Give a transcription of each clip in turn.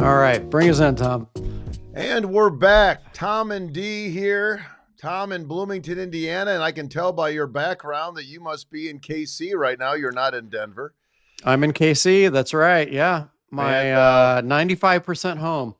All right, bring us in, Tom. And we're back. Tom and D here. Tom in Bloomington, Indiana, and I can tell by your background that you must be in KC right now. You're not in Denver. I'm in KC. That's right. Yeah, my 95% home.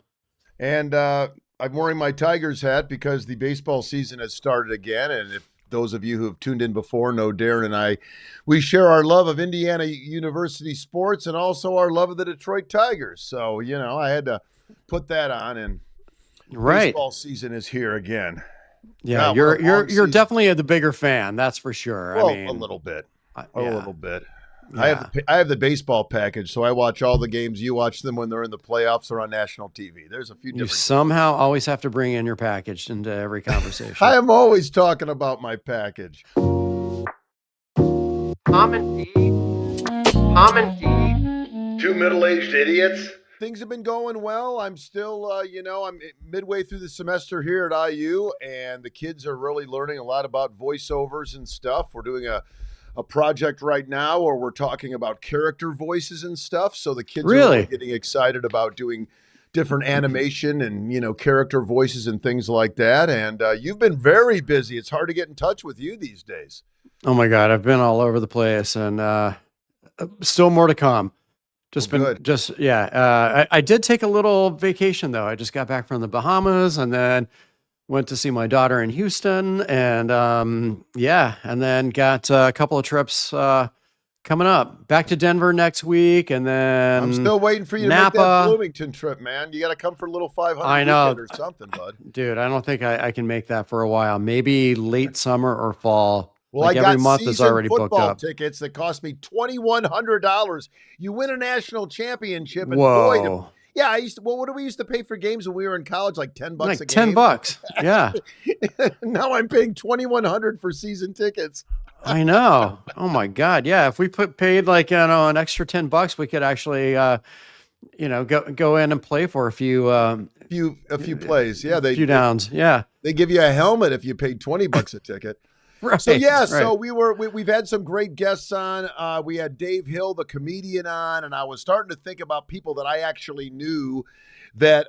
And I'm wearing my Tigers hat because the baseball season has started again. And if those of you who have tuned in before know Darren and I, we share our love of Indiana University sports and also our love of the Detroit Tigers. So, you know, I had to put that on, and baseball season is here again. Yeah, you're definitely the bigger fan, that's for sure. Well, I mean, a little bit. Yeah. A little bit. Yeah. I have the baseball package, so I watch all the games. You watch them when they're in the playoffs or on national TV. There's a few different. You somehow always have to bring in your package into every conversation. I am always talking about my package. Tom and D. Two middle-aged idiots. Things have been going well. I'm still, I'm midway through the semester here at IU, and the kids are really learning a lot about voiceovers and stuff. We're doing a project right now where we're talking about character voices and stuff. So the kids are really getting excited about doing different animation and, character voices and things like that. And you've been very busy. It's hard to get in touch with you these days. Oh my God. I've been all over the place, and still more to come. I did take a little vacation though. I just got back from the Bahamas and then went to see my daughter in Houston, and and then got a couple of trips coming up. Back to Denver next week, and then I'm still waiting for you to make that Bloomington trip, man. You got to come for a little 500 weekend or something, bud. Dude, I don't think I can make that for a while. Maybe late summer or fall. Well, I got every month is already booked up. Tickets that cost me $2,100. You win a national championship, and whoa. Yeah, what do we used to pay for games when we were in college? Like $10 like a game? $10, yeah. Now I'm paying $2,100 for season tickets. I know. Oh my God, yeah. If we paid like an extra $10, we could actually go in and play for a few plays. Yeah, a few downs. Yeah, they give you a helmet if you paid $20 a ticket. Right. So so we've had some great guests on. We had Dave Hill, the comedian, on, and I was starting to think about people that I actually knew that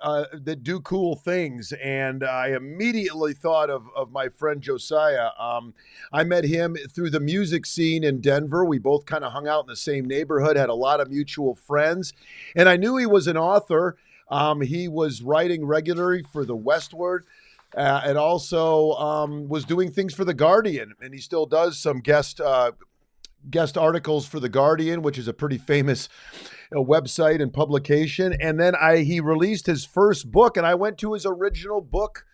do cool things, and I immediately thought of my friend Josiah. I met him through the music scene in Denver. We both kind of hung out in the same neighborhood, had a lot of mutual friends, and I knew he was an author. He was writing regularly for the Westward. And also was doing things for The Guardian, and he still does some guest articles for The Guardian, which is a pretty famous website and publication. And then he released his first book, and I went to his original book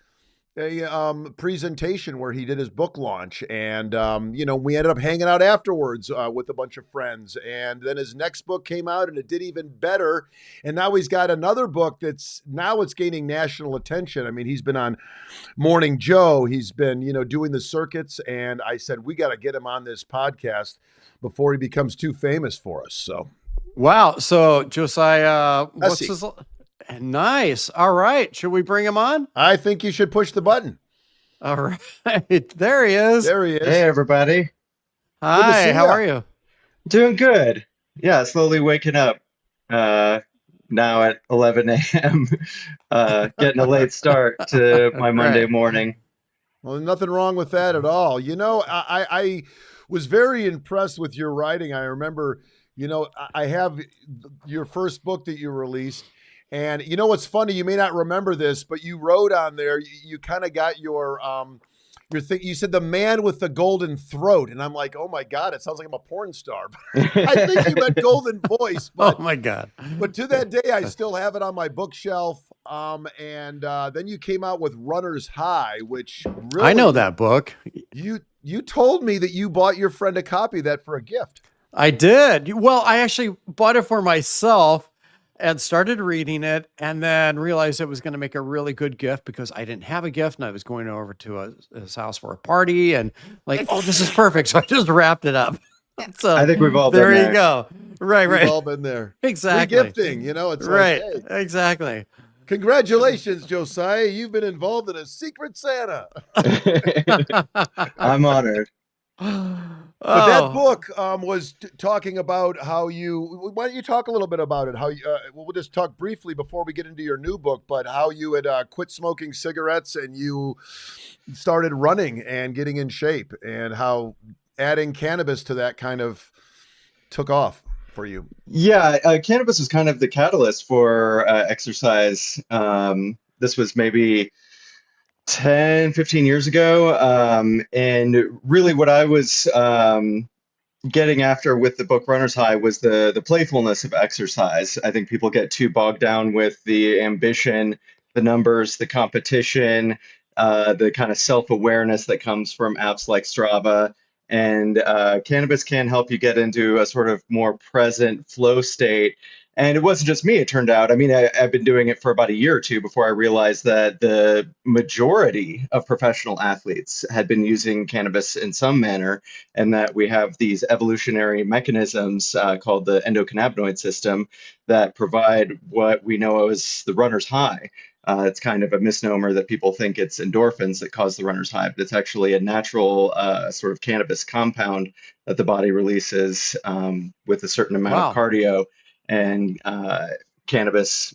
presentation where he did his book launch, and we ended up hanging out afterwards with a bunch of friends. And then his next book came out, and it did even better. And now he's got another book it's gaining national attention. I mean, he's been on Morning Joe. He's been doing the circuits, and I said we got to get him on this podcast before he becomes too famous for us. So wow. So Josiah, what's his? Nice. All right. Should we bring him on? I think you should push the button. All right. There he is. Hey, everybody. Hi. How are you? Doing good. Yeah, slowly waking up now at 11 a.m. Getting a late start to my Monday morning. Well, nothing wrong with that at all. I was very impressed with your writing. I remember, I have your first book that you released. And what's funny, you may not remember this, but you wrote on there, you kind of got your thing. You said the man with the golden throat. And I'm like, oh my God, it sounds like I'm a porn star. I think you meant golden voice. But, oh my God. But to that day, I still have it on my bookshelf. And then you came out with Runner's High, which really, I know that book. You told me that you bought your friend a copy of that for a gift. I did. Well, I actually bought it for myself and started reading it, and then realized it was going to make a really good gift because I didn't have a gift, and I was going over to his house for a party, and like, oh, this is perfect. So I just wrapped it up. So I think we've all been there. There you go. Right. We've all been there. Exactly. Regifting, it's right. Like, hey, exactly. Congratulations, Josiah. You've been involved in a Secret Santa. I'm honored. But that Oh, book was talking about how you. Why don't you talk a little bit about it? How you, we'll just talk briefly before we get into your new book. But how you had quit smoking cigarettes and you started running and getting in shape, and how adding cannabis to that kind of took off for you. Yeah, cannabis is kind of the catalyst for exercise. This was maybe 10, 15 years ago. And really what I was getting after with the book Runner's High was the playfulness of exercise. I think people get too bogged down with the ambition, the numbers, the competition, the kind of self-awareness that comes from apps like Strava. And cannabis can help you get into a sort of more present flow state. And it wasn't just me, it turned out. I mean, I've been doing it for about a year or two before I realized that the majority of professional athletes had been using cannabis in some manner, and that we have these evolutionary mechanisms called the endocannabinoid system that provide what we know as the runner's high. It's kind of a misnomer that people think it's endorphins that cause the runner's high, but it's actually a natural sort of cannabis compound that the body releases with a certain amount of wow. cardio. And cannabis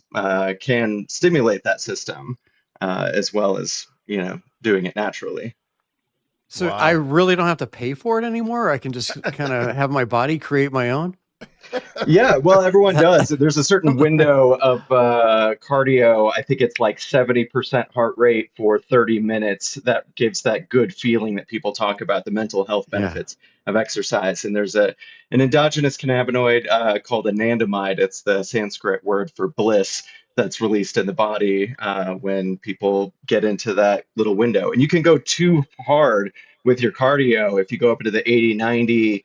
can stimulate that system as well as, doing it naturally. So I Wow. really don't have to pay for it anymore. I can just kind of have my body create my own. Yeah, well, everyone That, does. There's a certain window of cardio. I think it's like 70% heart rate for 30 minutes. That gives that good feeling that people talk about, the mental health yeah. benefits of exercise. And there's an endogenous cannabinoid called anandamide. It's the Sanskrit word for bliss that's released in the body when people get into that little window. And you can go too hard with your cardio if you go up into the 80, 90%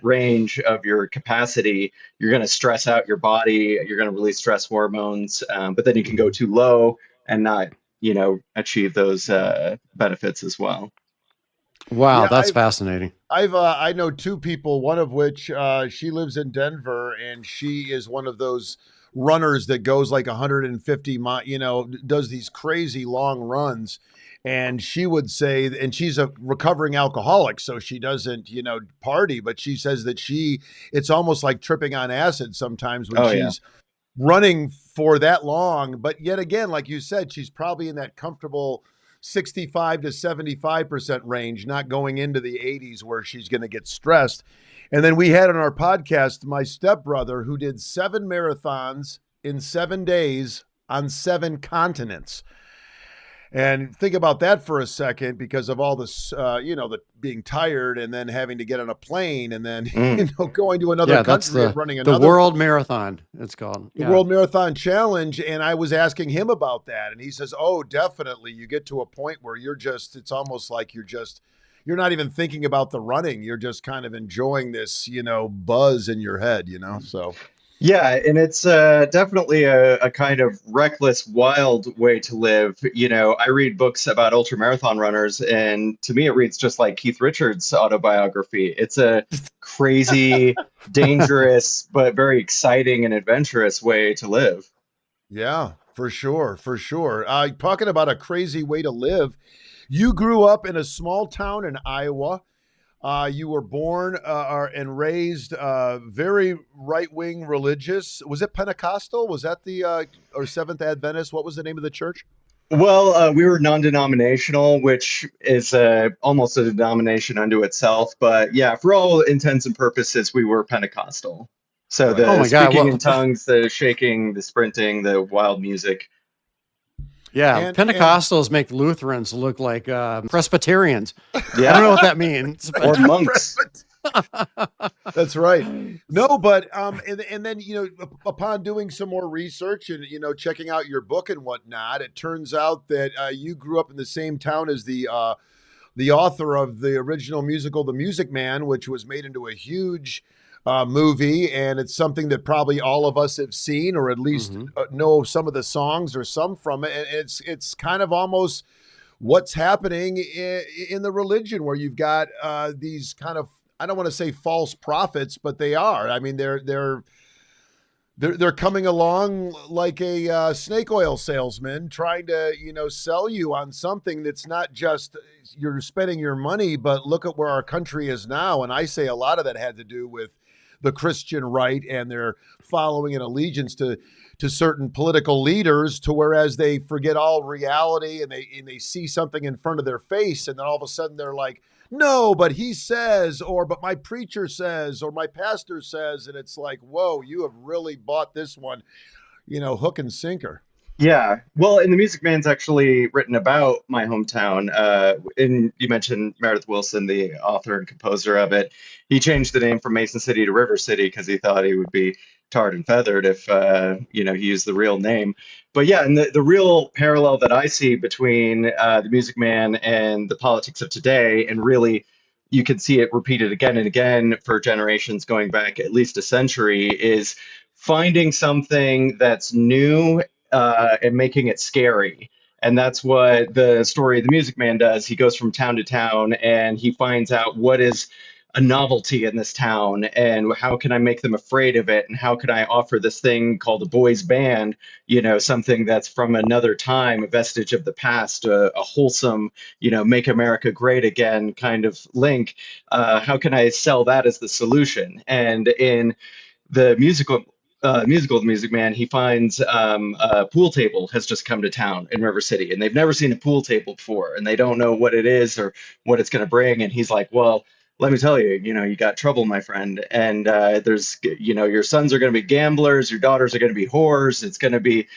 range of your capacity. You're going to stress out your body. You're going to release stress hormones, but then you can go Mhm. too low and not, achieve those benefits as well. Wow, Yeah, that's fascinating. I know two people, one of which she lives in Denver, and she is one of those runners that goes like 150 miles, does these crazy long runs. And she would say, and she's a recovering alcoholic, so she doesn't, party, but she says that it's almost like tripping on acid sometimes when Oh yeah. she's running for that long. But yet again, like you said, she's probably in that comfortable 65 to 75% range, not going into the 80s where she's going to get stressed. And then we had on our podcast my stepbrother who did 7 marathons in 7 days on 7 continents. And think about that for a second because of all this, the being tired and then having to get on a plane and then, Mm. going to another Yeah, that's country and running the another world marathon. It's called. the Yeah. World Marathon Challenge. And I was asking him about that. And he says, oh, definitely. You get to a point where it's almost like you're not even thinking about the running. You're just kind of enjoying this, buzz in your head. So, Yeah, and it's definitely a kind of reckless, wild way to live. I read books about ultra marathon runners, and to me, it reads just like Keith Richards' autobiography. It's a crazy, dangerous, but very exciting and adventurous way to live. yeah, for sure. For sure. Talking about a crazy way to live, you grew up in a small town in Iowa. You were born and raised very right wing religious. Was it Pentecostal? Was that the or Seventh Adventist? What was the name of the church? Well, we were non-denominational, which is almost a denomination unto itself. But yeah, for all intents and purposes, we were Pentecostal. So Right Oh the on. my God. speaking in Well, tongues, the shaking, the sprinting, the wild music. yeah. And Pentecostals make Lutherans look like Presbyterians. I don't Yeah, know what that means, or but monks. that's right. No, but and then upon doing some more research and checking out your book and whatnot, it turns out that you grew up in the same town as the author of the original musical, The Music Man, which was made into a huge movie, and it's something that probably all of us have seen, or at least Mhm. know some of the songs or some from it. And it's kind of almost what's happening in the religion, where you've got these kind of, I don't want to say false prophets, but they are. I mean, they're They're coming along like a snake oil salesman, trying to sell you on something that's not just you're spending your money, but look at where our country is now. And I say a lot of that had to do with the Christian right and their following and allegiance to certain political leaders, to whereas they forget all reality, and they see something in front of their face, and then all of a sudden they're like, no, but he says, or but my preacher says, or my pastor says, and it's like, whoa, you have really bought this one, hook and sinker. Yeah, well, and the Music Man's actually written about my hometown. And you mentioned Meredith Willson, the author and composer of it. He changed the name from Mason City to River City because he thought he would be tarred and feathered if he used the real name. But yeah, and the real parallel that I see between the Music Man and the politics of today, and really you can see it repeated again and again for generations going back at least a century, is finding something that's new and making it scary. And that's what the story of the Music Man does. He goes from town to town and he finds out what is a novelty in this town and how can I make them afraid of it and how can I offer this thing called a boys band, something that's from another time, a vestige of the past, a wholesome, make America great again kind of link. How can I sell that as the solution? And in the musical The Music Man, he finds a pool table has just come to town in River City, and they've never seen a pool table before, and they don't know what it is or what it's going to bring. And he's like, "Well, let me tell you, you got trouble, my friend. And your sons are going to be gamblers, your daughters are going to be whores. It's going to be,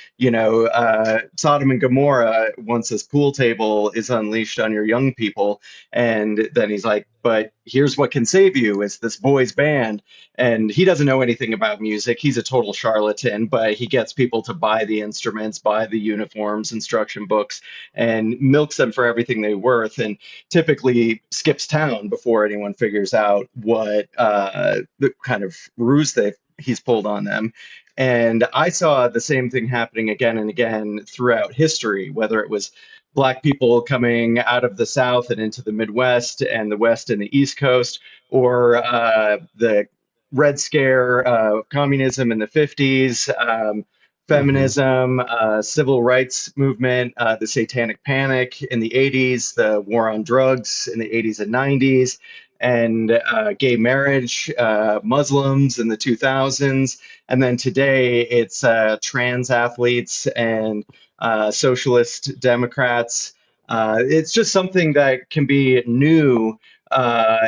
Sodom and Gomorrah once this pool table is unleashed on your young people." And then he's like, "But here's what can save you: is this boys band." And he doesn't know anything about music. He's a total charlatan, but he gets people to buy the instruments, buy the uniforms, instruction books, and milks them for everything they're worth. And typically skips town before anyone figures out what the kind of ruse he's pulled on them. And I saw the same thing happening again and again throughout history, whether it was Black people coming out of the South and into the Midwest and the West and the East Coast, or the Red Scare, communism in the 50s, Hmm. feminism, civil rights movement, the Satanic Panic in the 80s, the war on drugs in the 80s and 90s, and gay marriage, Muslims in the 2000s. And then today it's trans athletes and socialist Democrats. It's just something that can be new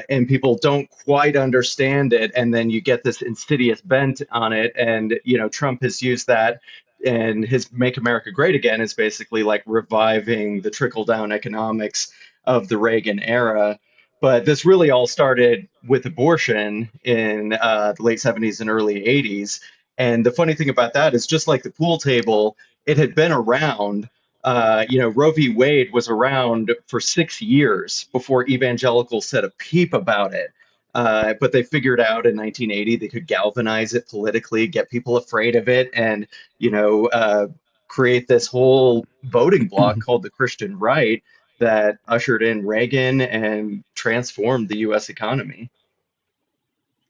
and people don't quite understand it, and then you get this insidious bent on it. And Trump has used that, and his "Make America Great Again" is basically like reviving the trickle down economics of the Reagan era. But this really all started with abortion in the late 70s and early 80s. And the funny thing about that is, just like the pool table, it had been around. Roe v. Wade was around for 6 years before evangelicals said a peep about it. But they figured out in 1980 they could galvanize it politically, get people afraid of it, and you know, uh, create this whole voting bloc called the Christian right that ushered in Reagan and transformed the U.S. economy.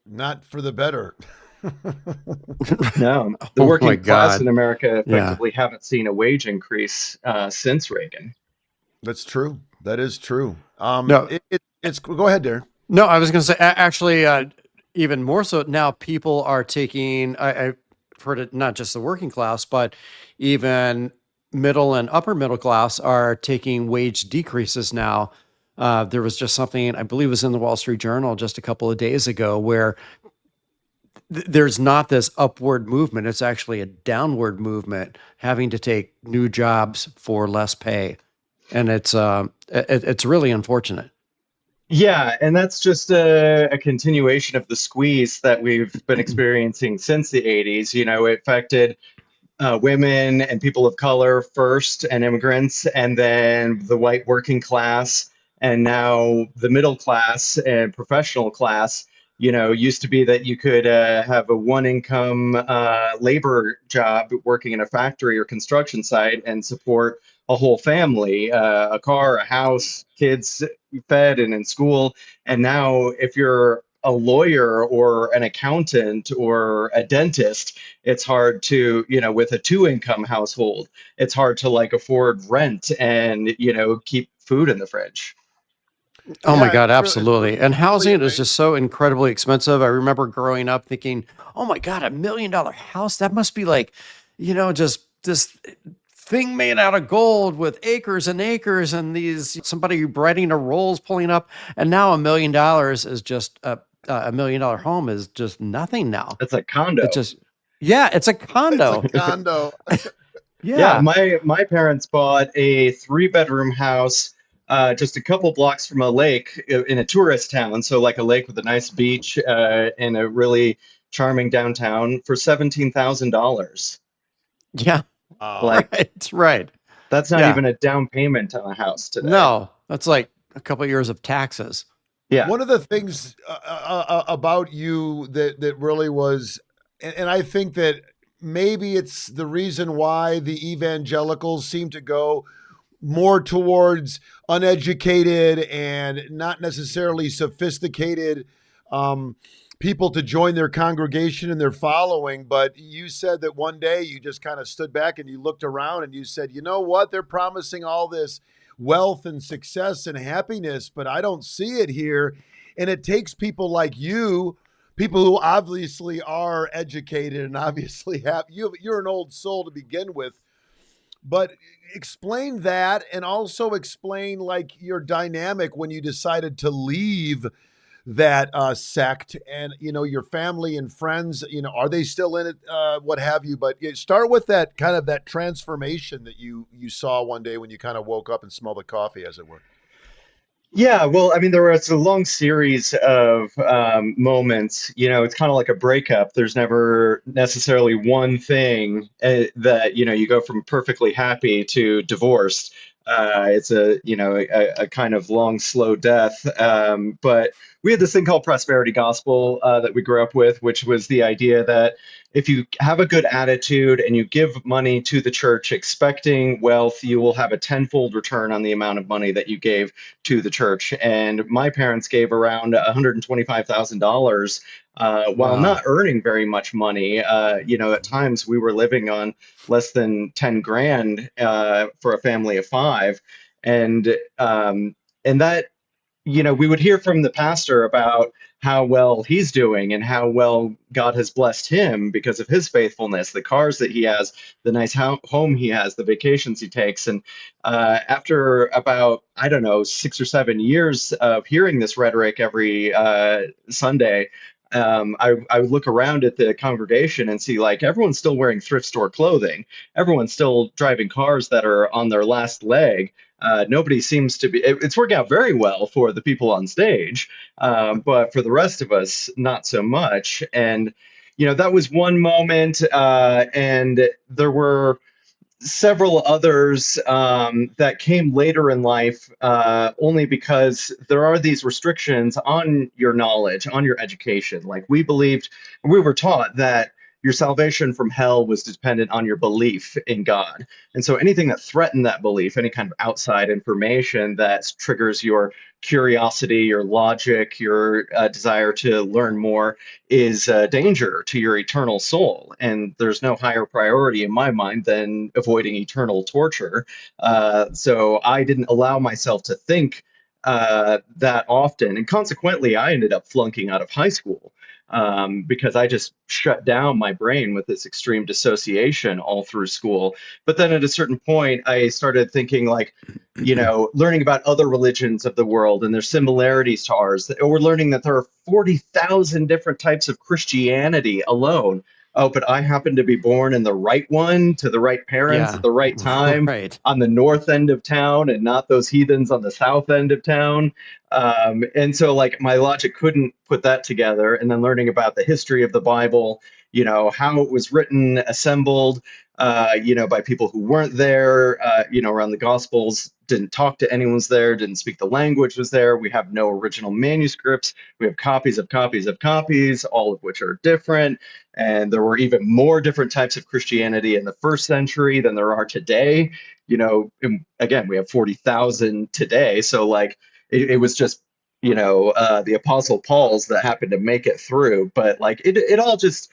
Not for the better. No, the Oh my working class in God. America Yeah. effectively haven't seen a wage increase since Reagan. That's true. That is true. No, It's go ahead, there. no, I was going to say, actually, even more so now, people are taking, I've heard it, not just the working class, but even middle and upper middle class are taking wage decreases now. There was just something, I believe it was in the Wall Street Journal just a couple of days ago, where there's not this upward movement. It's actually a downward movement, having to take new jobs for less pay. And it's really unfortunate. Yeah, and that's just a continuation of the squeeze that we've been experiencing since the 80s. It affected women and people of color first, and immigrants, and then the white working class, and now the middle class and professional class. Used to be that you could have a one income labor job working in a factory or construction site and support a whole family, a car, a house, kids fed and in school. And now, if you're a lawyer or an accountant or a dentist. It's hard to, with a two-income household, it's hard to like afford rent and, keep food in the fridge. Oh my Yeah, God, it's absolutely. And really housing is amazing. just so incredibly expensive. I remember growing up thinking, oh my God, $1 million house, that must be like, just this thing made out of gold with acres and acres and these somebody riding a rolls pulling up. And now $1 million is just $1 million home is just nothing now. It's a It condo. just, yeah, it's a It's a condo. condo. Yeah, Yeah. my parents bought a three-bedroom house just a couple blocks from a lake in a tourist town. So like a lake with a nice beach and a really charming downtown for $17,000. Yeah. Wow. Like Right. Right. that's not Yeah. even a down payment on a house today. No, that's like a couple years of taxes. Yeah. One of the things about you that really was, and I think that maybe it's the reason why the evangelicals seem to go more towards uneducated and not necessarily sophisticated um, people to join their congregation and their following. But you said that one day you just kind of stood back and you looked around and you said, you know what? They're promising all this wealth and success and happiness, but I don't see it here. And it takes people like you, people who obviously are educated and obviously have you're an old soul to begin with, but explain that and also explain like your dynamic when you decided to leave that sect, and your family and friends, are they still in it, what have you, but start with that kind of that transformation that you saw one day when you kind of woke up and smelled the coffee, as it were. Yeah, well, I mean, there was a long series of moments. It's kind of like a breakup. There's never necessarily one thing that, you go from perfectly happy to divorced. It's a kind of long, slow death. But we had this thing called prosperity gospel that we grew up with, which was the idea that if you have a good attitude and you give money to the church expecting wealth, you will have a tenfold return on the amount of money that you gave to the church. And my parents gave around $125,000 while not Wow. earning very much money. At times we were living on less than 10 grand for a family of five. And and that we would hear from the pastor about how well he's doing and how well God has blessed him because of his faithfulness, the cars that he has, the nice home he has, the vacations he takes. And after about, I don't know, 6 or 7 years of hearing this rhetoric every Sunday, I would look around at the congregation and see like everyone's still wearing thrift store clothing. Everyone's still driving cars that are on their last leg. Nobody seems to be. It's working out very well for the people on stage, but for the rest of us, not so much. And that was one moment, and there were several others that came later in life, only because there are these restrictions on your knowledge, on your education. Like we were taught that your salvation from hell was dependent on your belief in God. And so anything that threatened that belief, any kind of outside information that triggers your curiosity, your logic, your desire to learn more, is a danger to your eternal soul. And there's no higher priority in my mind than avoiding eternal torture. So I didn't allow myself to think that often. And consequently, I ended up flunking out of high school because I just shut down my brain with this extreme dissociation all through school. But then at a certain point, I started thinking, like, learning about other religions of the world and their similarities to ours. We're learning that there are 40,000 different types of Christianity alone. Oh, but I happen to be born in the right one, to the right parents at Yeah. the right time, Right. on the north end of town, and not those heathens on the south end of town. And so, like, my logic couldn't put that together. And then learning about the history of the Bible, how it was written, assembled, by people who weren't there, around the Gospels, didn't talk to anyone's there, didn't speak the language was there. We have no original manuscripts. We have copies of copies of copies, all of which are different. And there were even more different types of Christianity in the first century than there are today. And again, we have 40,000 today. So, like, it was just the Apostle Paul's that happened to make it through. But like it all just,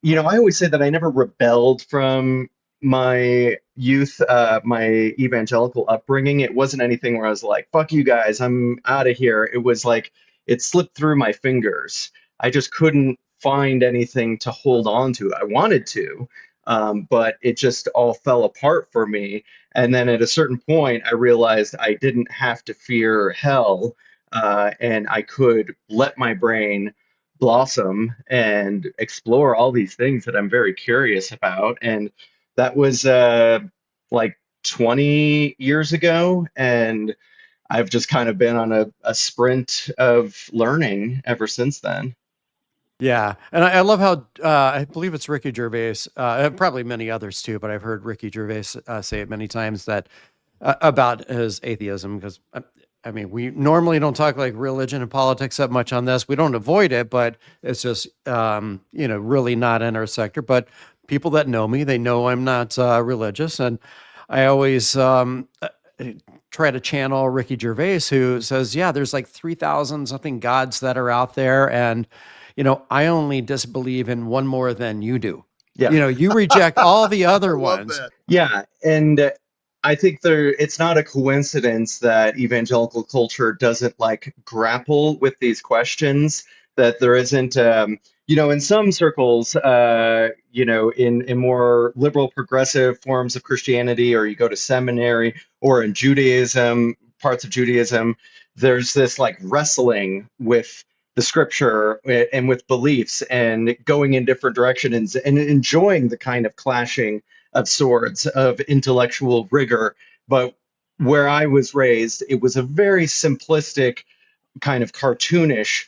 I always say that I never rebelled from my youth, my evangelical upbringing. It wasn't anything where I was like, fuck you guys, I'm out of here. It was like it slipped through my fingers. I just couldn't find anything to hold on to. I wanted to, but it just all fell apart for me. And then at a certain point, I realized I didn't have to fear hell, and I could let my brain blossom and explore all these things that I'm very curious about. And that was like 20 years ago. And I've just kind of been on a sprint of learning ever since then. Yeah, and I love how I believe it's Ricky Gervais, and probably many others too, but I've heard Ricky Gervais say it many times that about his atheism. Because I mean, we normally don't talk like religion and politics that much on this. We don't avoid it, but it's just really not in our sector. But people that know me, they know I'm not religious, and I always try to channel Ricky Gervais, who says, "Yeah, there's like 3,000 something gods that are out there, and I only disbelieve in one more than you do. Yeah. You reject all the I other love ones." that. Yeah, and I think it's not a coincidence that evangelical culture doesn't like grapple with these questions, that there isn't, in some circles, in more liberal progressive forms of Christianity, or you go to seminary, or in Judaism, parts of Judaism, there's this like wrestling with the scripture and with beliefs and going in different directions and enjoying the kind of clashing of swords, of intellectual rigor. But where I was raised, it was a very simplistic, kind of cartoonish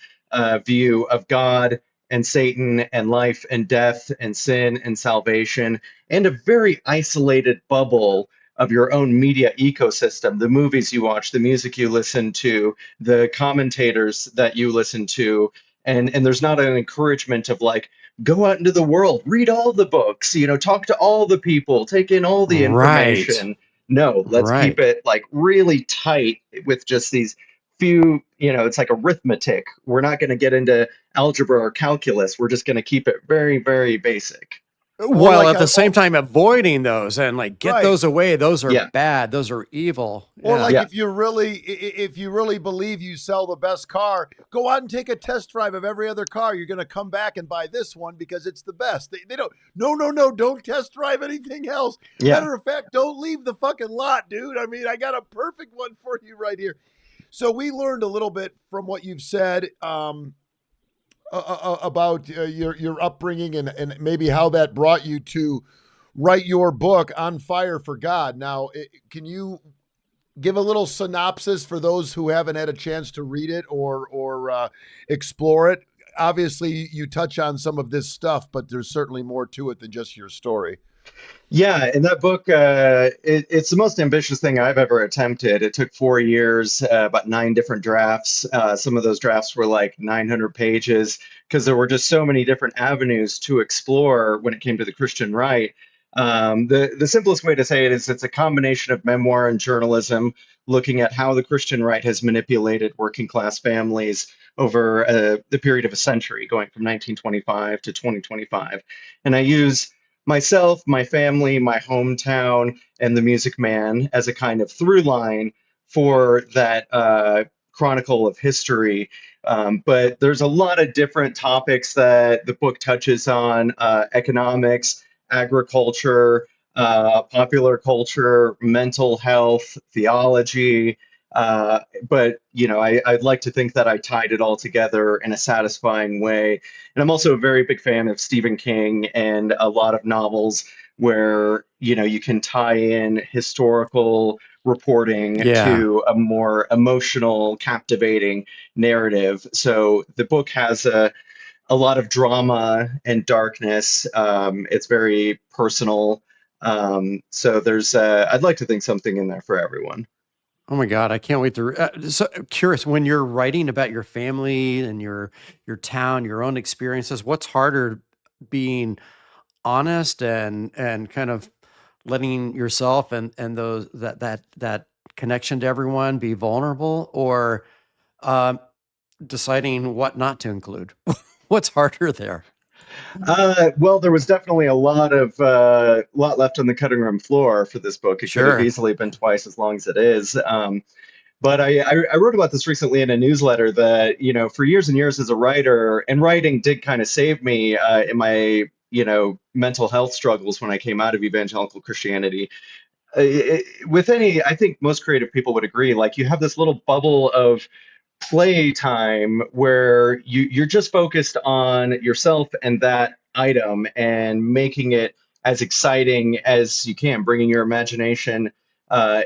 view of God and Satan and life and death and sin and salvation, and a very isolated bubble of your own media ecosystem, the movies you watch, the music you listen to, the commentators that you listen to. And there's not an encouragement of like, go out into the world, read all the books, talk to all the people, take in all the Right. information. No, let's keep Right. it like really tight with just these few, it's like arithmetic. We're not going to get into algebra or calculus. We're just going to keep it very, very basic. Or While like at the same time avoiding those and like get right. those away. Those are Yeah. bad. Those are evil. Or Yeah. like Yeah. if you really believe you sell the best car, go out and take a test drive of every other car. You're going to come back and buy this one because it's the best. They don't. No. Don't test drive anything else. Yeah. Matter of fact, don't leave the fucking lot, dude. I mean, I got a perfect one for you right here. So we learned a little bit from what you've said about your upbringing and maybe how that brought you to write your book On Fire for God. Now, can you give a little synopsis for those who haven't had a chance to read it or explore it? Obviously, you touch on some of this stuff, but there's certainly more to it than just your story. Yeah, and that book, it's the most ambitious thing I've ever attempted. It took 4 years, about 9 different drafts. Some of those drafts were like 900 pages because there were just so many different avenues to explore when it came to the Christian right. The simplest way to say it is it's a combination of memoir and journalism, looking at how the Christian right has manipulated working class families over the period of a century, going from 1925 to 2025. And I use myself, my family, my hometown, and the Music Man as a kind of through line for that chronicle of history. But there's a lot of different topics that the book touches on: economics, agriculture, popular culture, mental health, theology. But I'd like to think that I tied it all together in a satisfying way. And I'm also a very big fan of Stephen King and a lot of novels where you can tie in historical reporting Yeah. to a more emotional, captivating narrative. So the book has a lot of drama and darkness. It's very personal. So I'd like to think something in there for everyone. Oh my God, I can't wait to. So curious, when you're writing about your family and your town, your own experiences, what's harder, being honest and kind of letting yourself and those that connection to everyone be vulnerable, or Um, Deciding what not to include. What's harder there? Well, there was definitely a lot left on the cutting room floor for this book. It could have Sure. easily been twice as long as it is. But I wrote about this recently in a newsletter that, for years and years as a writer, and writing did kind of save me in my, mental health struggles when I came out of evangelical Christianity. With any, I think most creative people would agree, like you have this little bubble of playtime where you're just focused on yourself and that item and making it as exciting as you can, bringing your imagination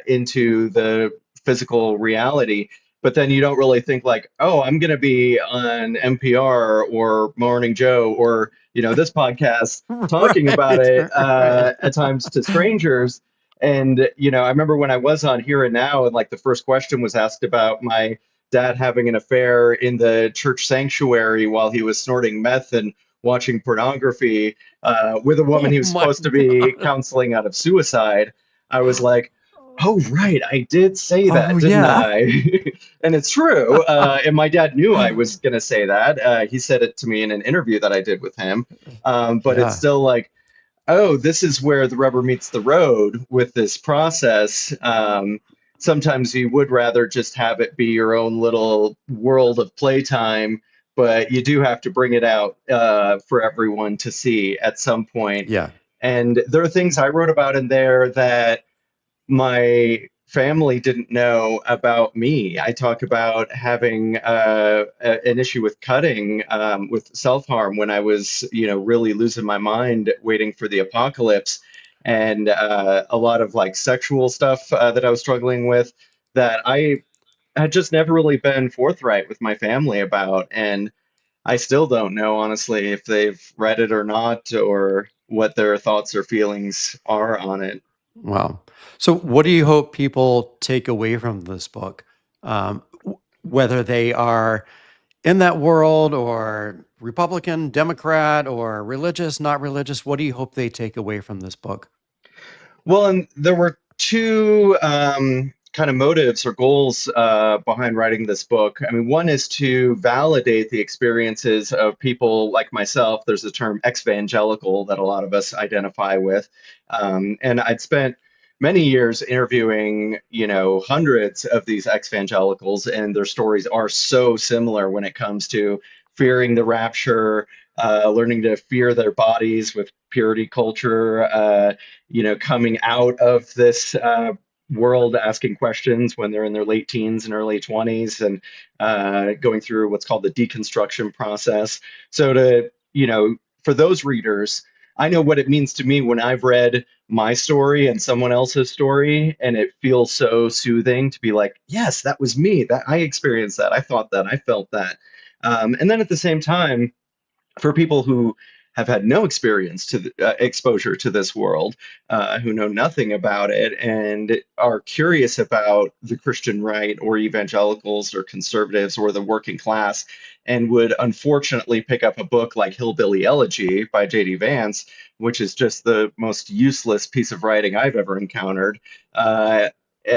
into the physical reality. But then you don't really think like, oh, I'm going to be on NPR or Morning Joe or this podcast talking about Right. it Right. at times to strangers. And I remember when I was on Here and Now, and like the first question was asked about my dad having an affair in the church sanctuary while he was snorting meth and watching pornography with a woman Oh he was my supposed to be God. counseling out of suicide. I was like, oh, right, I did say Oh, that, didn't yeah. I? And it's true. And my dad knew I was going to say that. He said it to me in an interview that I did with him. But it's Yeah. still like, oh, this is where the rubber meets the road with this process. Sometimes you would rather just have it be your own little world of playtime, but you do have to bring it out for everyone to see at some point. Yeah. And there are things I wrote about in there that my family didn't know about me. I talk about having an issue with cutting, with self harm when I was, really losing my mind, waiting for the apocalypse, and a lot of like sexual stuff that I was struggling with that I had just never really been forthright with my family about, and I still don't know honestly if they've read it or not, or what their thoughts or feelings are on it. Wow. So, what do you hope people take away from this book? Whether they are in that world or Republican, Democrat, or religious, not religious, what do you hope they take away from this book? Well, and there were two kind of motives or goals behind writing this book. I mean, one is to validate the experiences of people like myself. There's the term exvangelical that a lot of us identify with. And I'd spent many years interviewing, hundreds of these ex-evangelicals, and their stories are so similar when it comes to fearing the rapture, learning to fear their bodies with purity culture, coming out of this world asking questions when they're in their late teens and early 20s and going through what's called the deconstruction process. So for those readers, I know what it means to me when I've read my story and someone else's story, and it feels so soothing to be like, yes, that was me. That I experienced that. I thought that. I felt that. And then at the same time, for people who have had no experience to exposure to this world, who know nothing about it and are curious about the Christian right or evangelicals or conservatives or the working class, and would unfortunately pick up a book like Hillbilly Elegy by J.D. Vance, which is just the most useless piece of writing I've ever encountered.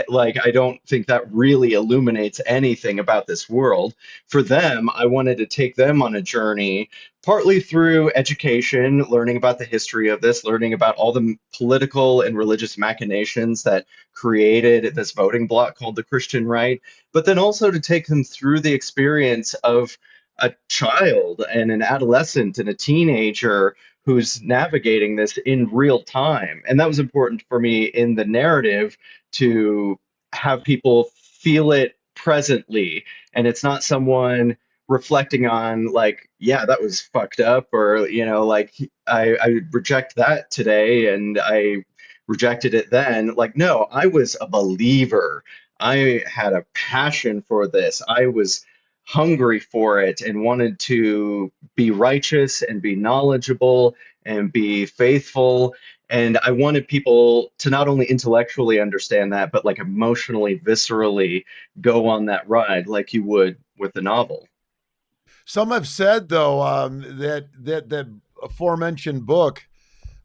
Like, I don't think that really illuminates anything about this world. For them, I wanted to take them on a journey partly through education, learning about the history of this, learning about all the political and religious machinations that created this voting bloc called the Christian right, but then also to take them through the experience of a child and an adolescent and a teenager who's navigating this in real time. And that was important for me in the narrative to have people feel it presently. And it's not someone reflecting on like, yeah, that was fucked up, or like I reject that today and I rejected it then. Like, no, I was a believer. I had a passion for this. I was hungry for it and wanted to be righteous and be knowledgeable and be faithful. And I wanted people to not only intellectually understand that, but like emotionally, viscerally go on that ride like you would with the novel. Some have said though that aforementioned book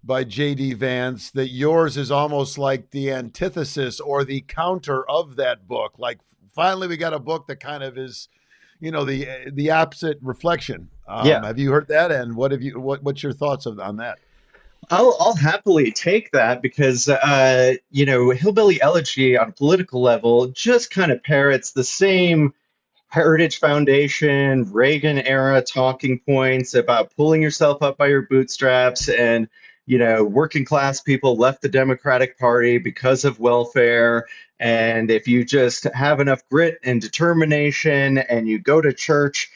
by J.D. Vance, that yours is almost like the antithesis or the counter of that book. Like finally we got a book that kind of is the opposite reflection. Yeah. Have you heard that? And what's your thoughts on that? I'll happily take that because Hillbilly Elegy on a political level just kind of parrots the same Heritage Foundation, Reagan era talking points about pulling yourself up by your bootstraps and, working class people left the Democratic Party because of welfare. And if you just have enough grit and determination and you go to church,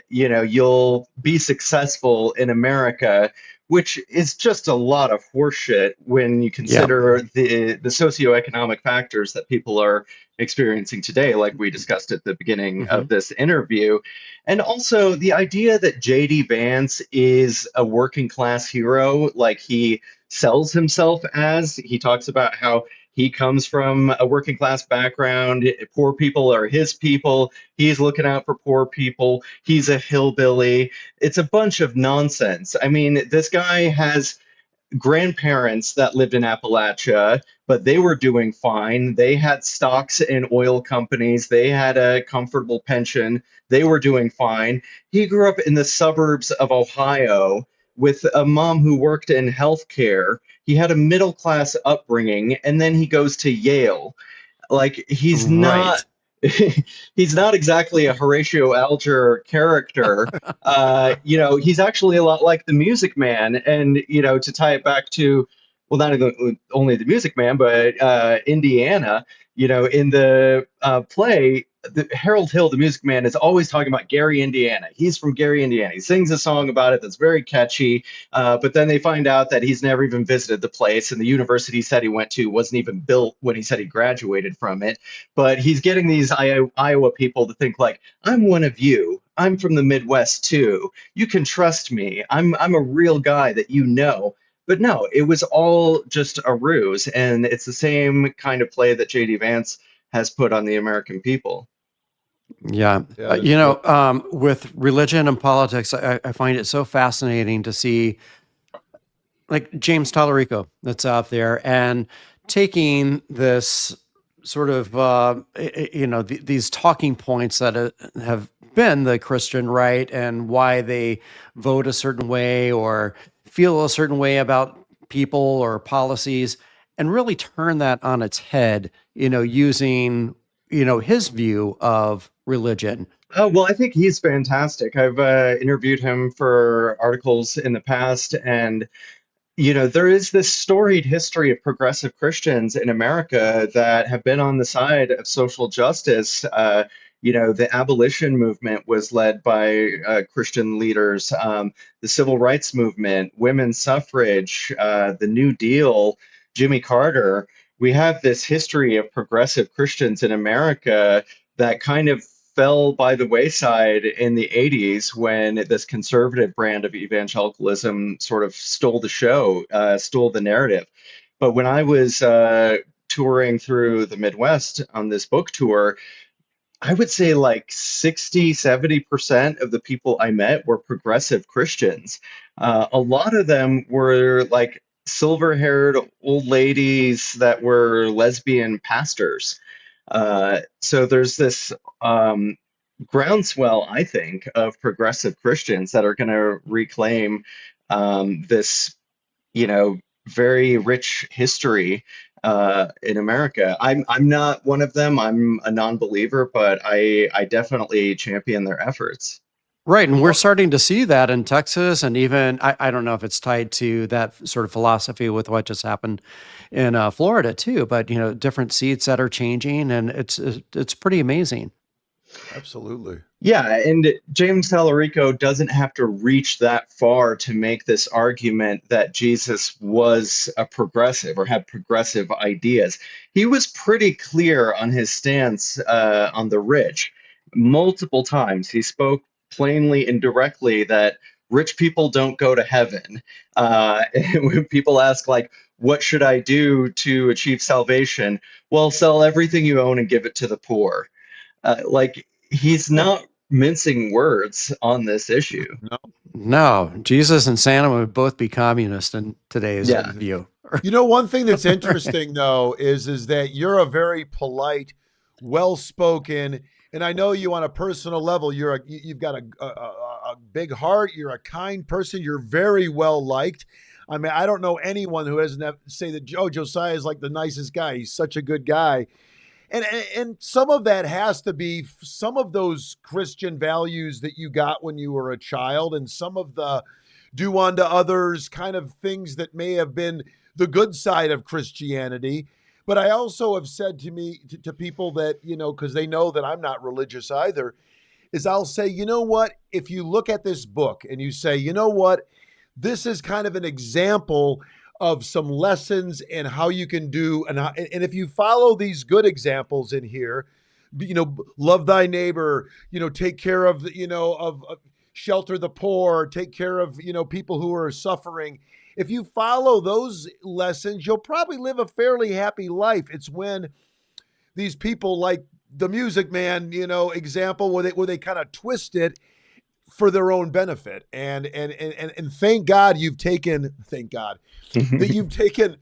you'll be successful in America, which is just a lot of horseshit when you Yeah. consider the socioeconomic factors that people are experiencing today, like we discussed at the beginning Hmm. of this interview. And also the idea that JD Vance is a working class hero, like he sells himself as. He talks about how he comes from a working class background. Poor people are his people. He's looking out for poor people. He's a hillbilly. It's a bunch of nonsense. I mean, this guy has grandparents that lived in Appalachia, but they were doing fine. They had stocks in oil companies. They had a comfortable pension. They were doing fine. He grew up in the suburbs of Ohio with a mom who worked in healthcare. He had a middle class upbringing, and then he goes to Yale. Like Right. he's not exactly a Horatio Alger character. He's actually a lot like the Music Man, and to tie it back to, well, not only the Music Man, but Indiana. In the play, Harold Hill, the Music Man, is always talking about Gary, Indiana. He's from Gary, Indiana. He sings a song about it that's very catchy. But then they find out that he's never even visited the place, and the university he said he went to wasn't even built when he said he graduated from it. But he's getting these Iowa people to think like, I'm one of you. I'm from the Midwest too. You can trust me. I'm a real guy that you know. But no, it was all just a ruse, and it's the same kind of play that JD Vance has put on the American people. Yeah. Yeah, With religion and politics, I find it so fascinating to see like James Tallarico that's out there and taking this sort of, these talking points that have been the Christian right and why they vote a certain way or feel a certain way about people or policies and really turn that on its head, using, his view of religion. Oh, well, I think he's fantastic. I've interviewed him for articles in the past, and there is this storied history of progressive Christians in America that have been on the side of social justice. The abolition movement was led by Christian leaders, the civil rights movement, women's suffrage, the New Deal, Jimmy Carter. We have this history of progressive Christians in America that kind of fell by the wayside in the 80s when this conservative brand of evangelicalism sort of stole the show, stole the narrative. But when I was touring through the Midwest on this book tour, I would say like 60-70% of the people I met were progressive Christians. A lot of them were like silver haired old ladies that were lesbian pastors. So there's this groundswell, I think, of progressive Christians that are going to reclaim this, you know, very rich history in America. I'm not one of them. I'm a non-believer, but I definitely champion their efforts. Right. And we're starting to see that in Texas. And even, I don't know if it's tied to that sort of philosophy with what just happened in Florida too, but, different seats that are changing and it's pretty amazing. absolutely. Yeah, and James Tallarico doesn't have to reach that far to make this argument that Jesus was a progressive or had progressive ideas. He was pretty clear on his stance on the rich. Multiple times he spoke plainly and directly that rich people don't go to heaven. And when people ask, like, what should I do to achieve salvation? Well, sell everything you own and give it to the poor. Like, he's not mincing words on this issue. No. No, Jesus and Santa would both be communist in today's Yeah. view. One thing that's interesting though is that you're a very polite, well-spoken, And I know you on a personal level. You've got a big heart. You're a kind person. You're very well liked. I mean, I don't know anyone who doesn't say that Josiah is like the nicest guy. He's such a good guy. And some of that has to be some of those Christian values that you got when you were a child, and some of the do unto others kind of things that may have been the good side of Christianity. But I also have said to people that, because they know that I'm not religious either, is I'll say, you know what, if you look at this book and you say, you know what, this is kind of an example of some lessons and how you can do, and if you follow these good examples in here, love thy neighbor, take care of of shelter the poor, take care of people who are suffering. If you follow those lessons, you'll probably live a fairly happy life. It's when these people like the Music Man, example where they kind of twist it for their own benefit. And thank God that you've taken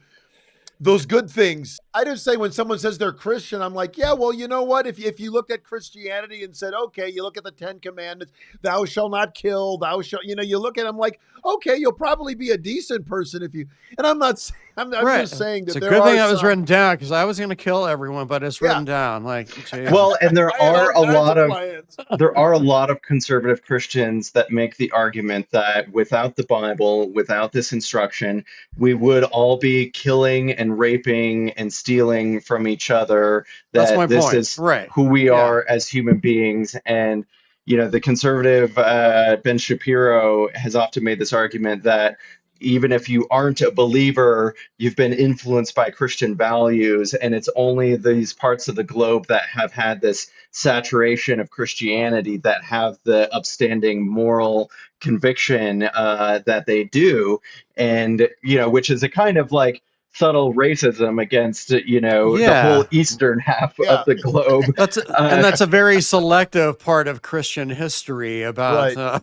those good things. I just say when someone says they're Christian, I'm like, yeah, well, you know what? If you looked at Christianity and said, okay, you look at the 10 Commandments, thou shalt not kill, thou shalt, you look at them like, okay, you'll probably be a decent person if you. And I'm not. I'm Right. just saying that It's a there good are thing that was some- written down, because I was going to kill everyone, but it's written down. Like, Jesus. Well, and there I had are all a kinds lot of plans. there are a lot of conservative Christians that make the argument that without the Bible, without this instruction, we would all be killing and raping and stealing from each other, That's my that this point. is Right. who we Yeah. are as human beings. And, the conservative Ben Shapiro has often made this argument that even if you aren't a believer, you've been influenced by Christian values, and it's only these parts of the globe that have had this saturation of Christianity that have the upstanding moral conviction that they do, and which is a kind of like subtle racism against the whole Yeah. eastern half Yeah, of the globe. And that's a very selective part of Christian history about, right.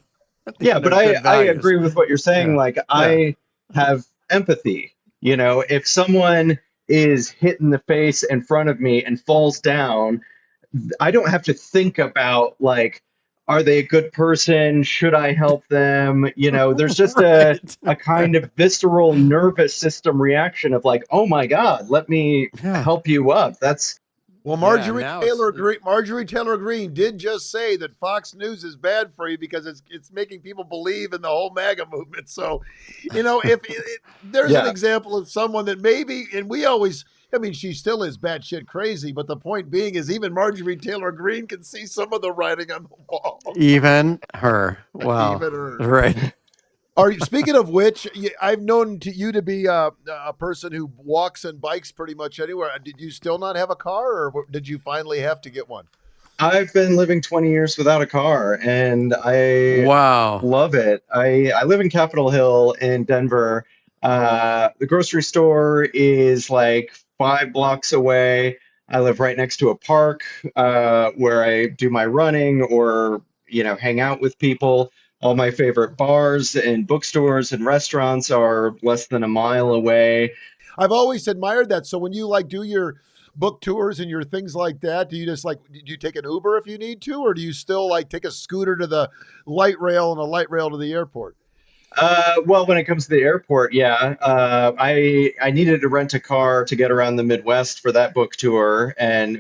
Yeah, but good I values. agree with what you're saying. Yeah. Like, Yeah. I have empathy. If someone is hit in the face in front of me and falls down, I don't have to think about, like, are they a good person? Should I help them? There's just Right. a kind of visceral nervous system reaction of like, oh my God, let me Yeah. help you up. That's Well, Yeah. Now it's. Marjorie Taylor Greene did just say that Fox News is bad for you because it's making people believe in the whole MAGA movement. So, if there's an yeah. example of someone that maybe, and we always, I mean, she still is batshit crazy, but the point being is even Marjorie Taylor Greene can see some of the writing on the wall. Even her. Wow. Even her. Right. Are you, speaking of which, I've known you to be a person who walks and bikes pretty much anywhere. Did you still not have a car, or did you finally have to get one? I've been living 20 years without a car, and I Wow. love it. I live in Capitol Hill in Denver. The grocery store is like 5 blocks away. I live right next to a park where I do my running or, hang out with people. All my favorite bars and bookstores and restaurants are less than a mile away. I've always admired that. So when you like do your book tours and your things like that, do you just like do you take an Uber if you need to, or do you still like take a scooter to the light rail and a light rail to the airport? Well, when it comes to the airport, yeah, I needed to rent a car to get around the Midwest for that book tour,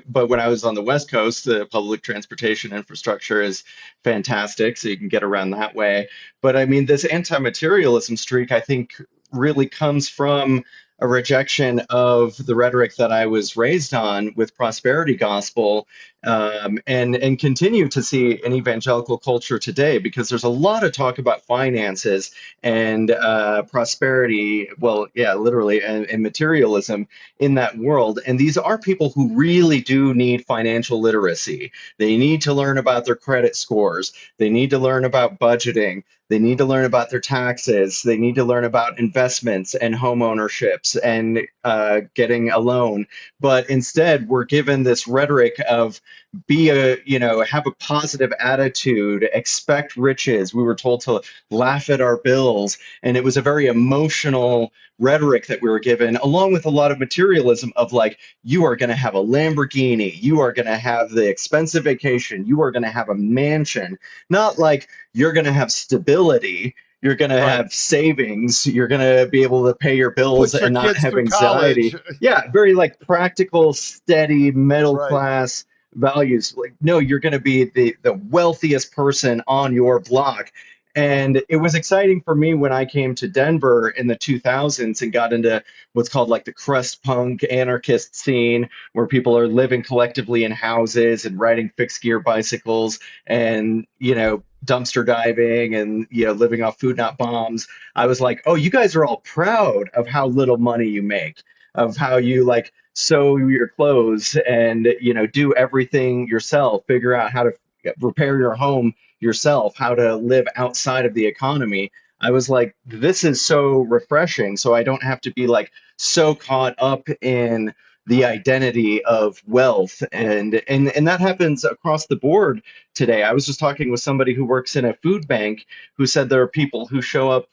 but when I was on the West Coast, the public transportation infrastructure is fantastic, so you can get around that way. But I mean, this anti-materialism streak, I think, really comes from a rejection of the rhetoric that I was raised on with prosperity gospel, and continue to see in evangelical culture today, because there's a lot of talk about finances and prosperity, well, yeah, literally, and materialism in that world. And these are people who really do need financial literacy. They need to learn about their credit scores. They need to learn about budgeting. They need to learn about their taxes. They need to learn about investments and home ownerships and getting a loan. But instead, we're given this rhetoric of have a positive attitude, expect riches. We were told to laugh at our bills. And it was a very emotional rhetoric that we were given, along with a lot of materialism of like, you are going to have a Lamborghini, you are going to have the expensive vacation, you are going to have a mansion, not like you're going to have stability. You're going to Right. have savings. You're going to be able to pay your bills Put your and not kids have through anxiety. college. Yeah, very like practical, steady, middle Right. class values. Like, no, you're going to be the wealthiest person on your block. And it was exciting for me when I came to Denver in the 2000s and got into what's called like the crust punk anarchist scene, where people are living collectively in houses and riding fixed gear bicycles and, dumpster diving and, living off food, not bombs. I was like, oh, you guys are all proud of how little money you make, of how you like sew your clothes and do everything yourself, figure out how to repair your home yourself, how to live outside of the economy. I was like, this is so refreshing, so I don't have to be like so caught up in the identity of wealth. And that happens across the board today. I was just talking with somebody who works in a food bank who said there are people who show up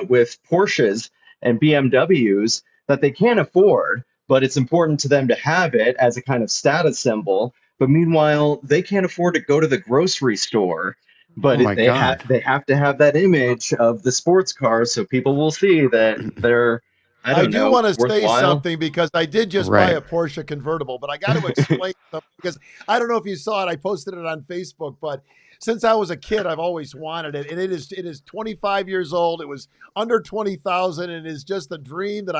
with Porsches and BMWs that they can't afford, but it's important to them to have it as a kind of status symbol. But meanwhile, they can't afford to go to the grocery store. Oh But my God. they have to have that image of the sports car, so people will see that they're, I I don't do know, want to say worthwhile. something because I did just buy Right. a Porsche convertible, but I got to explain something because I don't know if you saw it. I posted it on Facebook, but since I was a kid, I've always wanted it, and it is 25 years old. It was under 20,000, and it is just a dream that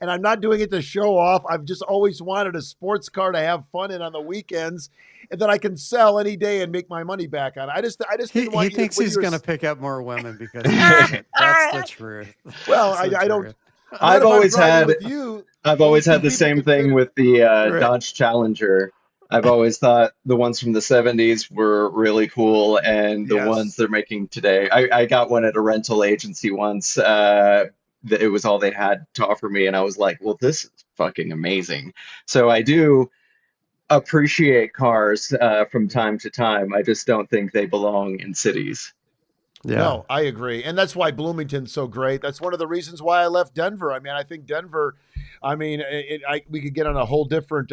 and I'm not doing it to show off. I've just always wanted a sports car to have fun in on the weekends, and that I can sell any day and make my money back on. I just He didn't he want you to thinks when he's you were. going to pick up more women because he has it. That's the truth. Well, That's the I don't. truth. Not I've if I'm always driving had with you. I've Only always two had the people same can fit thing in with it. the Right. Dodge Challenger. I've always thought the ones from the 70s were really cool, and the ones Yes. they're making today. I got one at a rental agency once. It was all they had to offer me, and I was like, well, this is fucking amazing. So I do appreciate cars from time to time. I just don't think they belong in cities. Yeah. No, I agree. And that's why Bloomington's so great. That's one of the reasons why I left Denver. I mean, I think Denver, we could get on a whole different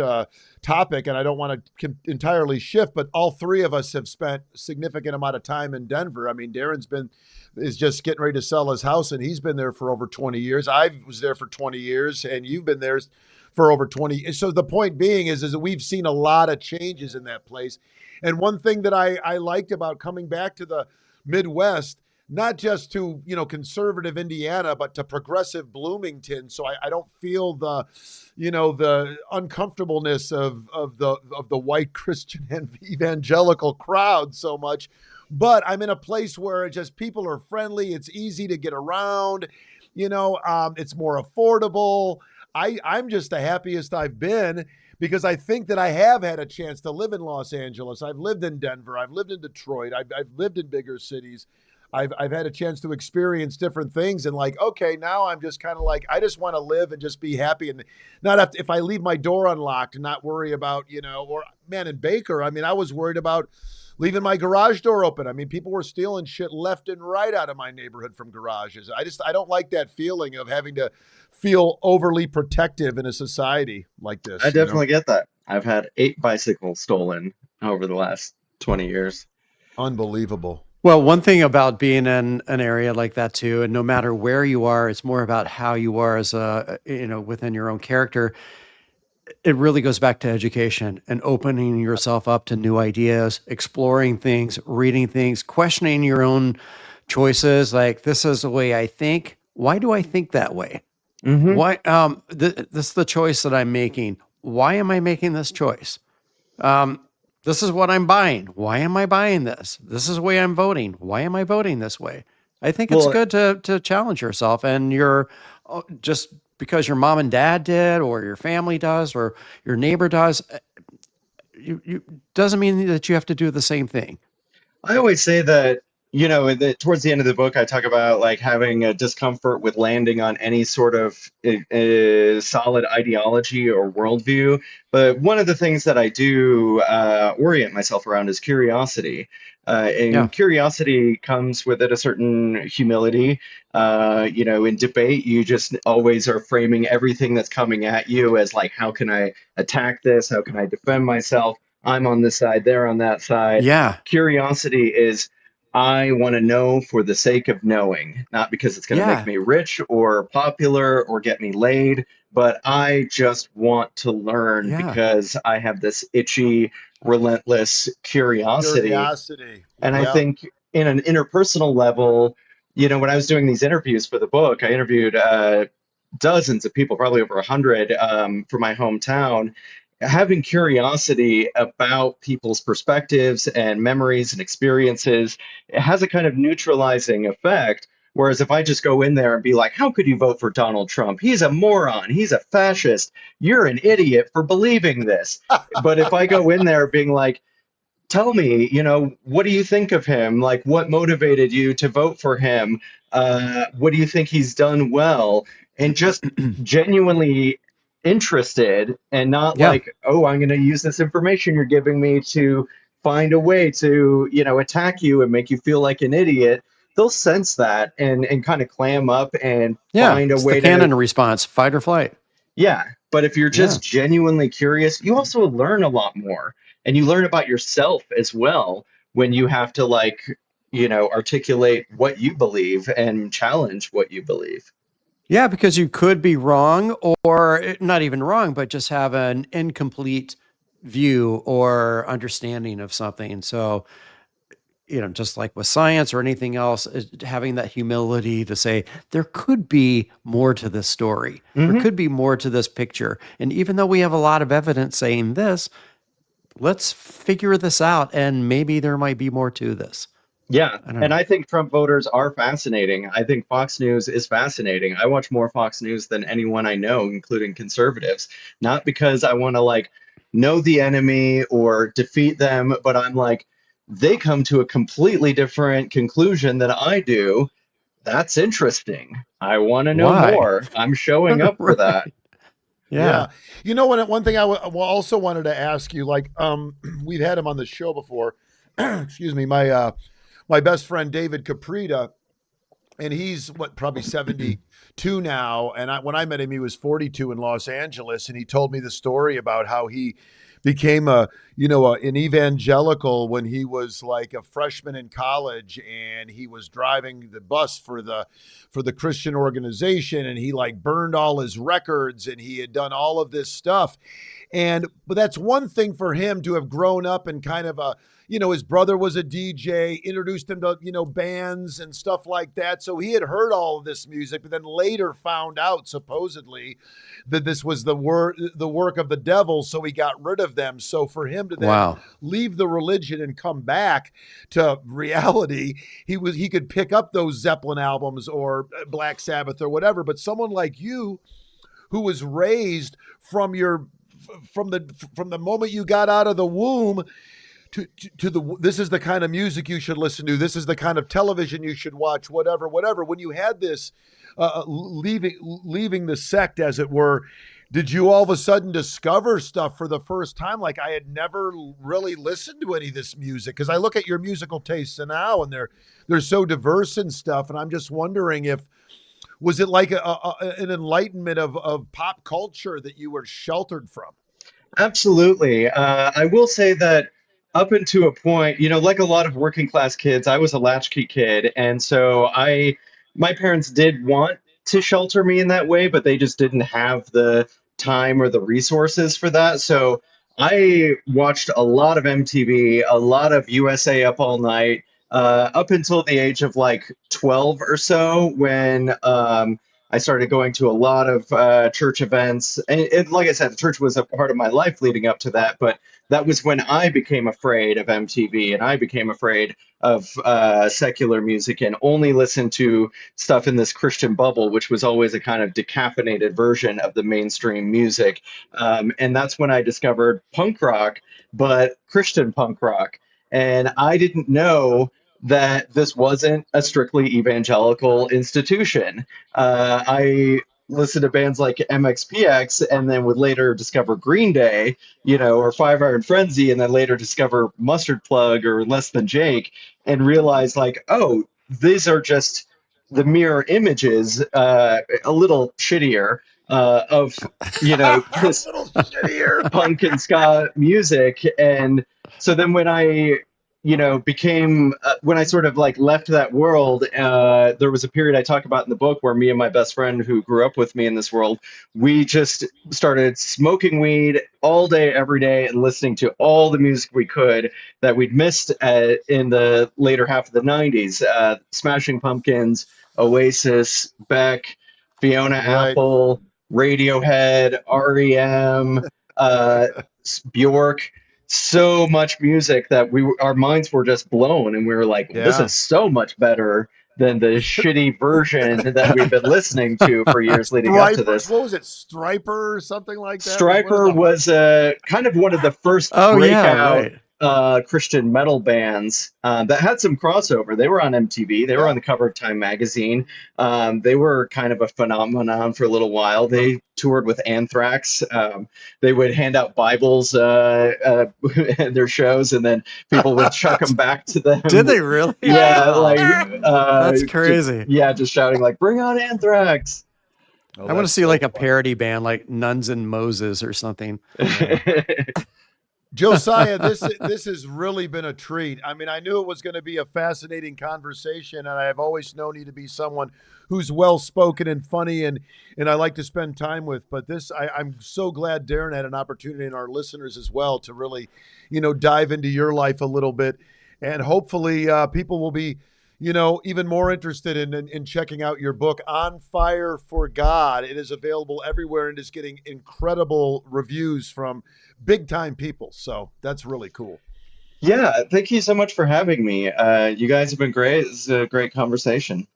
topic, and I don't want to entirely shift, but all three of us have spent a significant amount of time in Denver. I mean, is just getting ready to sell his house, and he's been there for over 20 years. I was there for 20 years, and you've been there for over 20. So the point being is that we've seen a lot of changes in that place. And one thing that I liked about coming back to the Midwest, not just to conservative Indiana, but to progressive Bloomington. So I don't feel the uncomfortableness of the white Christian and evangelical crowd so much. But I'm in a place where it just people are friendly. It's easy to get around. It's more affordable. I'm just the happiest I've been because I think that I have had a chance to live in Los Angeles. I've lived in Denver. I've lived in Detroit. I've lived in bigger cities. I've had a chance to experience different things and like, okay, now I'm just kind of like, I just want to live and just be happy and not have to, if I leave my door unlocked and not worry about, or man, in Baker, I mean, I was worried about leaving my garage door open. I mean, people were stealing shit left and right out of my neighborhood from garages. I don't like that feeling of having to feel overly protective in a society like I this. definitely get that. I've had 8 bicycles stolen over the last 20 years. Unbelievable. Well, one thing about being in an area like that too, and no matter where you are, it's more about how you are as within your own character. It really goes back to education and opening yourself up to new ideas, exploring things, reading things, questioning your own choices. Like, this is the way I think. Why do I think that way? Hmm. Why? This is the choice that I'm making. Why am I making this choice? Um, this is what I'm buying. Why am I buying this? This is the way I'm voting. Why am I voting this way? I think it's Well, good to challenge yourself, and just because your mom and dad did, or your family does, or your neighbor does, you doesn't mean that you have to do the same thing. I always say that towards the end of the book, I talk about like having a discomfort with landing on any sort of solid ideology or worldview. But one of the things that I do orient myself around is curiosity. Yeah. And curiosity comes with it a certain humility. In debate, you just always are framing everything that's coming at you as like, how can I attack this? How can I defend myself? I'm on this side, they're on that side. Yeah. Curiosity is I want to know for the sake of knowing, not because it's going to make Yeah. me rich or popular or get me laid, but I just want to learn Yeah. because I have this itchy, relentless curiosity. Curiosity. And I Yeah. think in an interpersonal level, when I was doing these interviews for the book, I interviewed dozens of people, probably over 100 for my hometown. Having curiosity about people's perspectives and memories and experiences, it has a kind of neutralizing effect. Whereas if I just go in there and be like, how could you vote for Donald Trump? He's a moron. He's a fascist. You're an idiot for believing this. But if I go in there being like, tell me, what do you think of him? Like, what motivated you to vote for him? What do you think he's done well? And just genuinely interested and not Yeah. like, oh, I'm going to use this information you're giving me to find a way to, attack you and make you feel like an idiot. They'll sense that and kind of clam up and Yeah. find a It's the way to. canon response, fight or flight. Yeah, but if you're Yeah. just genuinely curious, you also learn a lot more. And you learn about yourself as well when you have to like, articulate what you believe and challenge what you believe. Yeah, because you could be wrong or not even wrong, but just have an incomplete view or understanding of something. So, just like with science or anything else, having that humility to say, there could be more to this story. There Hmm. could be more to this picture. And even though we have a lot of evidence saying this, let's figure this out. And maybe there might be more to this. Yeah. I don't And know. I think Trump voters are fascinating. I think Fox News is fascinating. I watch more Fox News than anyone I know, including conservatives, not because I want to like know the enemy or defeat them, but I'm like, they come to a completely different conclusion than I do. That's interesting. I want to know Why? more. I'm showing up for that. Right. Yeah. Yeah. One thing also wanted to ask you, like, we've had him on the show before. Excuse me. My best friend, David Caprita, and he's probably 72 now. And when I met him, he was 42 in Los Angeles. And he told me the story about how he became an evangelical when he was like a freshman in college, and he was driving the bus for the Christian organization, and he like burned all his records, and he had done all of this stuff. But that's one thing for him to have grown up in kind of his brother was a DJ, introduced him to, bands and stuff like that. So he had heard all of this music, but then later found out supposedly that this was the work of the devil. So he got rid of them. So for him to then Wow. leave the religion and come back to reality, he could pick up those Zeppelin albums or Black Sabbath or whatever. But someone like you, who was raised from the moment you got out of the womb to the this is the kind of music you should listen to, this is the kind of television you should watch, whatever, when you had this leaving the sect, as it were, did you all of a sudden discover stuff for the first time like, I had never really listened to any of this music? Because I look at your musical tastes now, and they're so diverse and stuff, and I'm just wondering, if was it like an enlightenment of pop culture that you were sheltered from? Absolutely. I will say that up until a point, like a lot of working class kids, I was a latchkey kid. And so my parents did want to shelter me in that way, but they just didn't have the time or the resources for that. So I watched a lot of MTV, a lot of USA Up All Night, up until the age of like 12 or so, when I started going to a lot of church events. And like I said, the church was a part of my life leading up to that. But that was when I became afraid of MTV, and I became afraid of secular music and only listened to stuff in this Christian bubble, which was always a kind of decaffeinated version of the mainstream music. And that's when I discovered punk rock, but Christian punk rock. And I didn't know that this wasn't a strictly evangelical institution. I listened to bands like MXPX and then would later discover Green Day, or Five Iron Frenzy, and then later discover Mustard Plug or Less Than Jake, and realize like, oh, these are just the mirror images, a little shittier, of A this little shittier. punk and ska music. And so then when I became when I sort of like left that world, there was a period I talk about in the book where me and my best friend who grew up with me in this world, we just started smoking weed all day every day and listening to all the music we could that we'd missed in the later half of the 90s. Smashing Pumpkins, Oasis, Beck, Fiona Right. Apple, Radiohead, REM, Bjork, so much music that our minds were just blown, and we were like, this Yeah. is so much better than the shitty version that we've been listening to for years leading up to Stripers. this. What was it? Striper or something like that? Was one of Striper the was kind of one of the first Oh yeah, breakout right. Christian metal bands that had some crossover. They were on MTV. They were yeah. on the cover of Time magazine. They were kind of a phenomenon for a little while. They toured with Anthrax. They would hand out Bibles at their shows, and then people would chuck them back to them. Did they really? Yeah, Wow. like That's crazy. just shouting like, "Bring on Anthrax!" Oh, I want to that's see so like a fun. parody band like Nuns and Moses or something. Josiah, this has really been a treat. I mean, I knew it was going to be a fascinating conversation, and I've always known you to be someone who's well spoken and funny, and I like to spend time with. But I'm so glad Darren had an opportunity, and our listeners as well, to really, dive into your life a little bit, and hopefully people will be, even more interested in checking out your book, On Fire for God. It is available everywhere and is getting incredible reviews from big time people. So that's really cool. Yeah, thank you so much for having me. You guys have been great. It's a great conversation.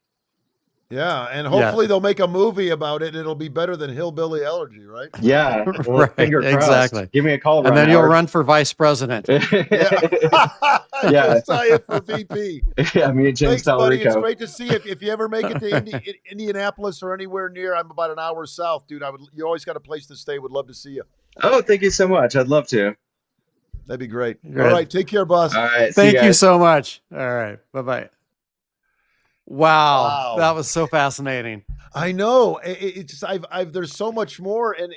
Yeah. And Yeah. hopefully they'll make a movie about it and it'll be better than Hillbilly Elegy, right? Yeah, well, Right, finger crossed. exactly. Give me a call, And Ron then you'll Howard. run for vice president. Yeah. Yeah. Josiah for VP. Yeah, me and James Thanks, buddy. It's Talarico. great to see you. If you ever make it to Indianapolis or anywhere near, I'm about an hour south, dude. You always got a place to stay. Would love to see you. Oh, thank you so much. I'd love to. That'd be great. Good. All right. Take care, boss. All right. See Thank you guys. so much. All right. Bye-bye. Wow. Wow. That was so fascinating. I know. It's just, there's so much more and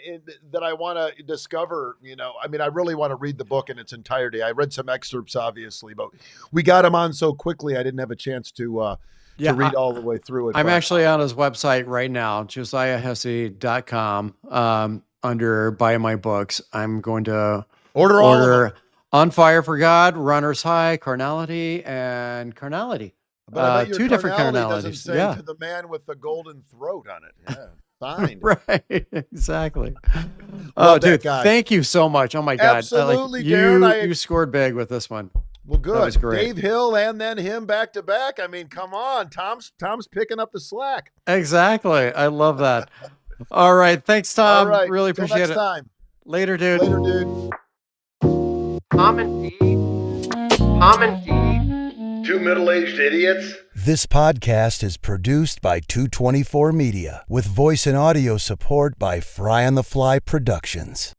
that I want to discover. I mean, I really want to read the book in its entirety. I read some excerpts, obviously, but we got him on so quickly, I didn't have a chance to read all the way through it. I'm but actually on his website right now, josiahhesse.com, under Buy My Books. I'm going to order all of them. On Fire for God, Runner's High, Carnality, and Carnality. But I bet your two different carnality doesn't carnalities. say Yeah. to the man with the golden throat on it. Yeah, fine. Right, exactly. Love that dude, guy. thank you so much. Oh my God. Absolutely, Darren. You scored big with this one. Well, good. was great. Dave Hill and then him back to back. I mean, come on. Tom's picking up the slack. Exactly. I love that. All right. Thanks, Tom. All right. Really Till appreciate next it. time. Later, dude. Later, dude. Tom and D. Two middle-aged idiots. This podcast is produced by 224 Media with voice and audio support by Fry on the Fly Productions.